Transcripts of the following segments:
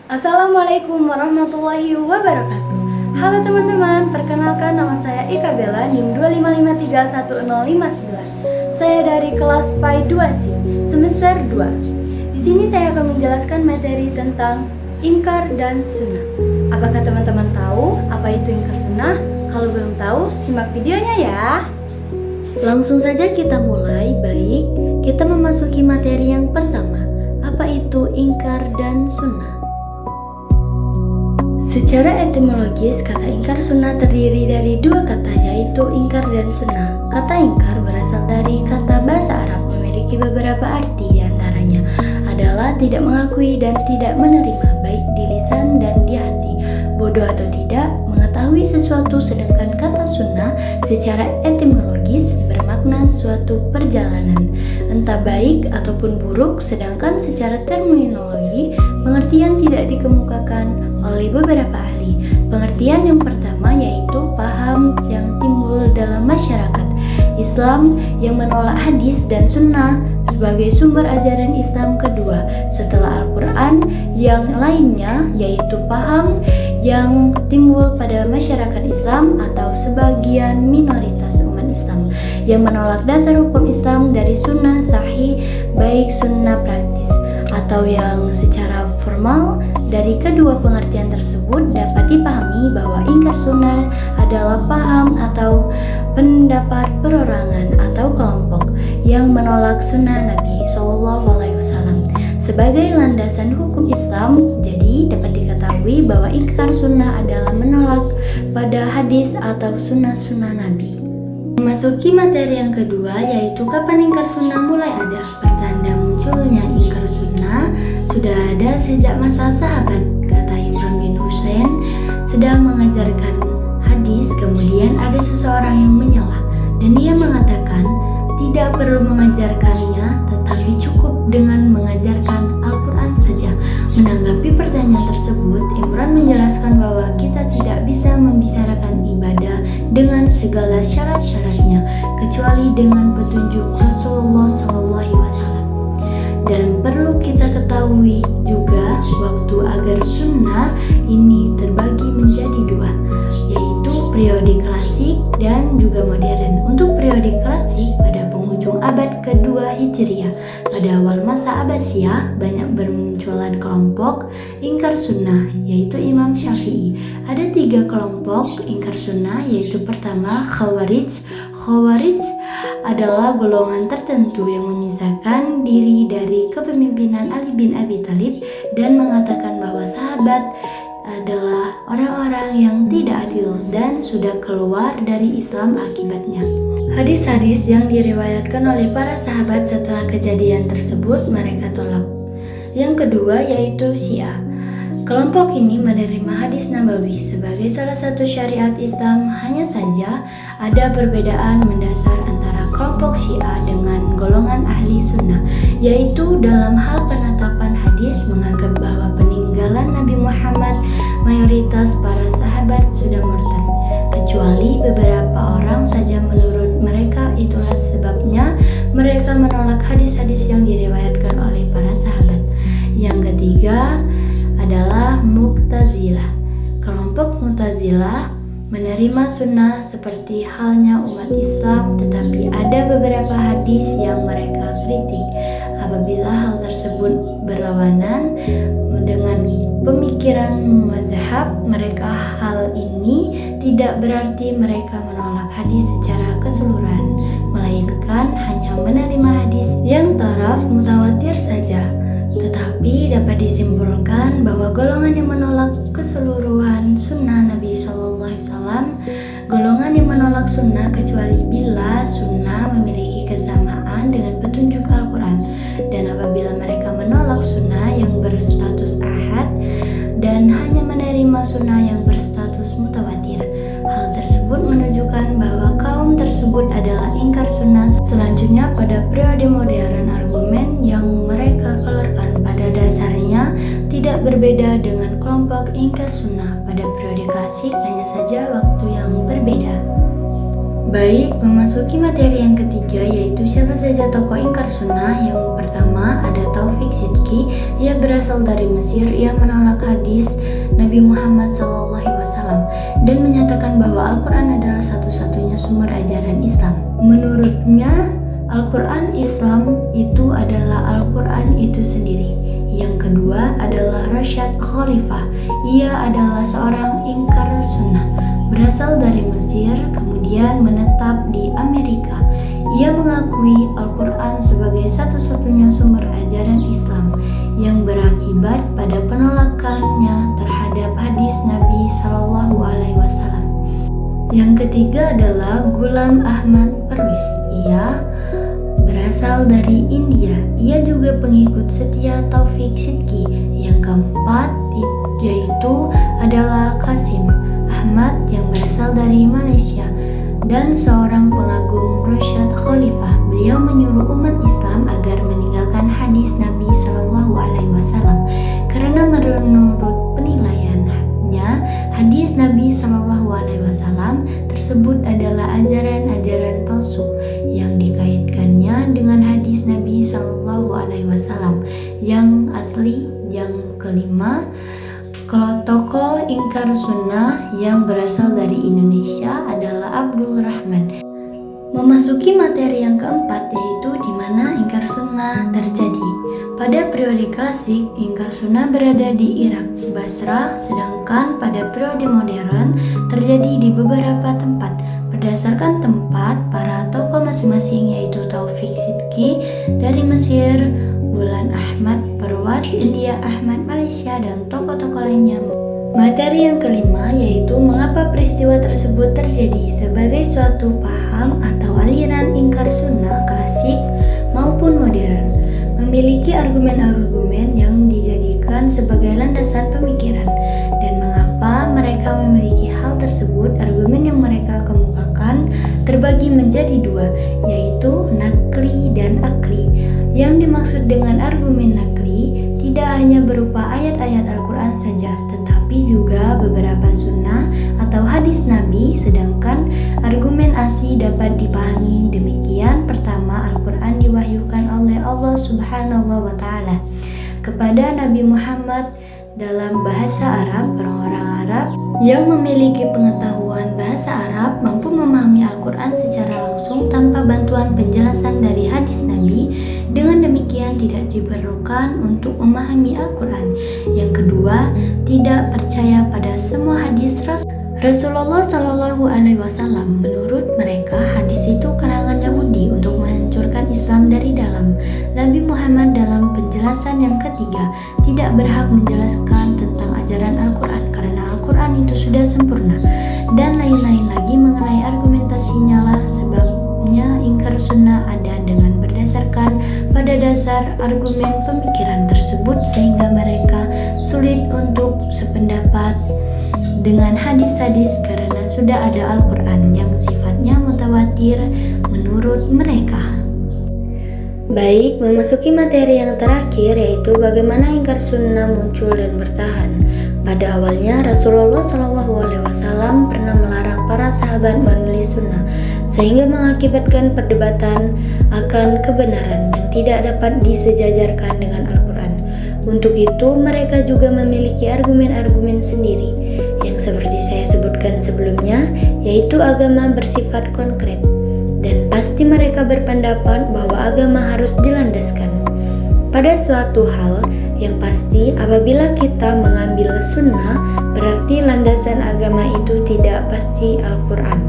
Assalamualaikum warahmatullahi wabarakatuh. Halo teman-teman, perkenalkan nama saya Ika Bella, NIM 255310559. Saya dari kelas PAI 2C, semester 2. Di sini saya akan menjelaskan materi tentang ingkar dan sunnah. Apakah teman-teman tahu apa itu ingkar sunnah? Kalau belum tahu, simak videonya ya. Langsung saja kita mulai. Baik, kita memasuki materi yang pertama. Apa itu ingkar dan sunnah? Secara etimologis, kata ingkar sunnah terdiri dari dua kata, yaitu ingkar dan sunnah. Kata ingkar berasal dari kata bahasa Arab, memiliki beberapa arti, diantaranya adalah tidak mengakui dan tidak menerima, baik di lisan dan di hati, bodoh atau tidak, mengetahui sesuatu. Sedangkan kata sunnah secara etimologis bermakna suatu perjalanan, entah baik ataupun buruk. Sedangkan secara terminologi, pengertian tidak dikemukakan oleh beberapa ahli. Pengertian yang pertama yaitu paham yang timbul dalam masyarakat Islam yang menolak hadis dan sunnah sebagai sumber ajaran Islam. Kedua, setelah Al-Quran, yang lainnya yaitu paham yang timbul pada masyarakat Islam atau sebagian minoritas umat Islam yang menolak dasar hukum Islam dari sunnah sahih, baik sunnah praktis atau yang secara formal. Dari kedua pengertian tersebut dapat dipahami bahwa ingkar sunnah adalah paham atau pendapat perorangan atau kelompok yang menolak sunnah Nabi SAW sebagai landasan hukum Islam. Jadi dapat diketahui bahwa ingkar sunnah adalah menolak pada hadis atau sunnah-sunnah Nabi. Memasuki materi yang kedua, yaitu kapan ingkar sunnah mulai ada. Pertanda munculnya ingkar sunnah sudah ada sejak masa sahabat. Kata Imran bin Husain sedang mengajarkan hadis, kemudian ada seseorang yang menyalah dan dia mengatakan tidak perlu mengajarkannya, tetapi cukup dengan mengajarkan Al-Quran saja. Menanggapi pertanyaan tersebut, Imran menjelaskan bahwa kita tidak bisa membicarakan ibadah dengan segala syarat-syaratnya kecuali dengan petunjuk Rasulullah SAW. Dan perlu kita ketahui juga waktu agar sunnah ini terbagi menjadi dua, yaitu periode klasik dan juga modern. Untuk periode klasik pada penghujung abad kedua Hijriah, pada awal masa Abbasiyah banyak bermunculan kelompok ingkar sunnah, yaitu Imam Syafi'i. Ada 3 kelompok ingkar sunnah, yaitu pertama Khawarij. Khawarij adalah golongan tertentu yang memisahkan diri dari kepemimpinan Ali bin Abi Thalib dan mengatakan bahwa sahabat adalah orang-orang yang tidak adil dan sudah keluar dari Islam akibatnya. Hadis-hadis yang diriwayatkan oleh para sahabat setelah kejadian tersebut mereka tolak. Yang kedua yaitu Syiah. Kelompok ini menerima hadis Nabawi sebagai salah satu syariat Islam. Hanya saja ada perbedaan mendasar antara kelompok Syiah dengan golongan ahli sunnah, yaitu dalam hal penetapan hadis menganggap bahwa peninggalan Nabi Muhammad mayoritas para sahabat sudah murtad, kecuali beberapa orang saja menurut mereka. Itulah sebabnya mereka menolak hadis-hadis yang diriwayatkan oleh para sahabat. Yang ketiga adalah Mu'tazilah. Kelompok Mu'tazilah menerima sunnah seperti halnya umat Islam, tetapi ada beberapa hadis yang mereka kritik. Apabila hal tersebut berlawanan dengan pemikiran mazhab mereka, hal ini tidak berarti mereka menolak hadis secara keseluruhan, melainkan hanya menerima hadis yang taraf mutawatir saja. Tetapi dapat disimpulkan bahwa golongan yang menolak keseluruhan sunnah Nabi SAW, golongan yang menolak sunnah kecuali bila sunnah memiliki kesamaan dengan petunjuk Al-Quran, dan apabila mereka menolak sunnah yang berstatus ahad dan hanya menerima sunnah yang berstatus mutawatir, hal tersebut menunjukkan bahwa kaum tersebut adalah ingkar sunnah. Selanjutnya pada periode modern, argumen yang mereka keluarkan pada dasarnya tidak berbeda dengan kelompok ingkar sunnah pada periode klasik, hanya saja waktu yang berbeda. Baik, memasuki materi yang ketiga, yaitu siapa saja tokoh ingkar sunnah. Yang pertama pertama ada Taufik Sidki, ia berasal dari Mesir. Ia menolak hadis Nabi Muhammad SAW dan menyatakan bahwa Al-Quran adalah satu-satunya sumber ajaran Islam. Menurutnya, Al-Quran Islam itu adalah Al-Quran itu sendiri. Yang kedua adalah Rashad Khalifah. Ia adalah seorang ingkar sunnah, berasal dari Mesir, kemudian menetap di Amerika. Ia mengakui Al-Quran sebagai satu-satunya sumber ajaran Islam yang berakibat pada penolakannya terhadap hadis Nabi SAW. Yang ketiga adalah Ghulam Ahmad Parvez. Ia berasal dari India. Ia juga pengikut setia Taufik Sidki. Yang keempat yaitu adalah Qasim Ahmad yang berasal dari Malaysia dan seorang pengagum Rashad Khalifah. Beliau menyuruh umat Islam agar meninggalkan hadis Nabi SAW karena menurut penilaiannya hadis Nabi SAW tersebut adalah ajaran-ajaran palsu yang dikaitkannya dengan hadis Nabi SAW yang asli. Yang kelima, kalau tokoh ingkar sunnah yang berasal dari Indonesia adalah Abdul Rahman. Memasuki materi yang keempat, yaitu di mana ingkar sunnah terjadi. Pada periode klasik, ingkar sunnah berada di Irak, Basra, sedangkan pada periode modern terjadi di beberapa tempat. Berdasarkan tempat, para tokoh masing-masing yaitu Taufik Sidki dari Mesir, Ghulam Ahmad Parvez India, Ahmad Malaysia, dan tokoh-tokoh lainnya. Materi yang kelima yaitu mengapa peristiwa tersebut terjadi sebagai suatu paham atau aliran ingkar sunnah klasik maupun modern memiliki argumen-argumen yang dijadikan sebagai landasan pemikiran, dan mengapa mereka memiliki hal tersebut. Argumen yang mereka kemukakan terbagi menjadi dua, yaitu nakli dan akli. Yang dimaksud dengan argumen nakli tidak hanya berupa ayat-ayat Al-Quran saja, tetapi juga beberapa sunnah atau hadis Nabi. Sedangkan argumen asli dapat dipahami demikian. Pertama, Al-Quran diwahyukan oleh Allah Subhanahu wa Ta'ala kepada Nabi Muhammad dalam bahasa Arab. Orang-orang Arab yang memiliki pengetahuan bahasa Arab mampu memahami Al-Quran secara langsung tanpa bantuan penjelasan dari hadis Nabi. Dengan demikian tidak diperlukan untuk memahami Al-Quran. Yang kedua, tidak percaya pada semua hadis Rasulullah SAW. Menurut mereka, hadis itu karangan Yahudi untuk menghancurkan Islam dari dalam. Nabi Muhammad dalam penjelasan yang ketiga tidak berhak menjelaskan tentang ajaran Al-Quran karena Al-Quran itu sudah sempurna, dan lain-lain lagi mengenai argumentasinya lah. Sebabnya ingkar sunnah ada dengan berdasarkan pada dasar argumen pemikiran tersebut, sehingga mereka sulit untuk sependapat dengan hadis-hadis karena sudah ada Al-Quran yang sifatnya mutawatir menurut mereka. Baik, memasuki materi yang terakhir, yaitu bagaimana ingkar sunnah muncul dan bertahan. Pada awalnya Rasulullah SAW pernah melarang para sahabat menulis sunnah, sehingga mengakibatkan perdebatan akan kebenaran yang tidak dapat disejajarkan dengan Al-Quran. Untuk itu mereka juga memiliki argumen-argumen sendiri yang seperti saya sebutkan sebelumnya, yaitu agama bersifat konkret, dan pasti mereka berpendapat bahwa agama harus dilandaskan pada suatu hal yang pasti. Apabila kita mengambil sunnah, berarti landasan agama itu tidak pasti Al-Quran.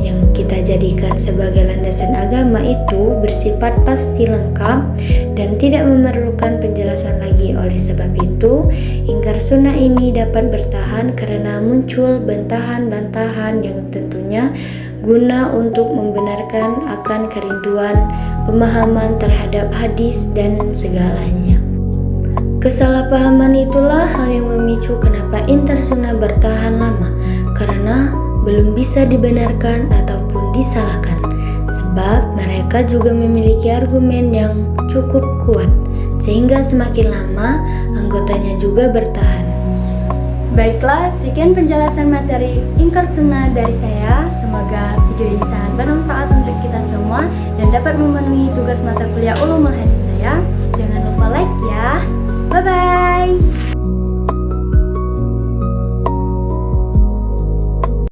Yang kita jadikan sebagai landasan agama itu bersifat pasti lengkap dan tidak memerlukan penjelasan lagi. Oleh sebab itu, ingkar sunnah ini dapat bertahan karena muncul bantahan-bantahan yang tentunya guna untuk membenarkan akan kerinduan pemahaman terhadap hadis dan segalanya. Kesalahpahaman itulah hal yang memicu kenapa ingkar sunnah bertahan lama, karena belum bisa dibenarkan ataupun disalahkan, sebab mereka juga memiliki argumen yang cukup kuat, sehingga semakin lama anggotanya juga bertahan. Baiklah, sekian penjelasan materi ingkar sunnah dari saya. Semoga video ini sangat bermanfaat untuk kita semua dan dapat memenuhi tugas mata kuliah Ulumul Hadis. saya. Jangan lupa like ya. Bye-bye.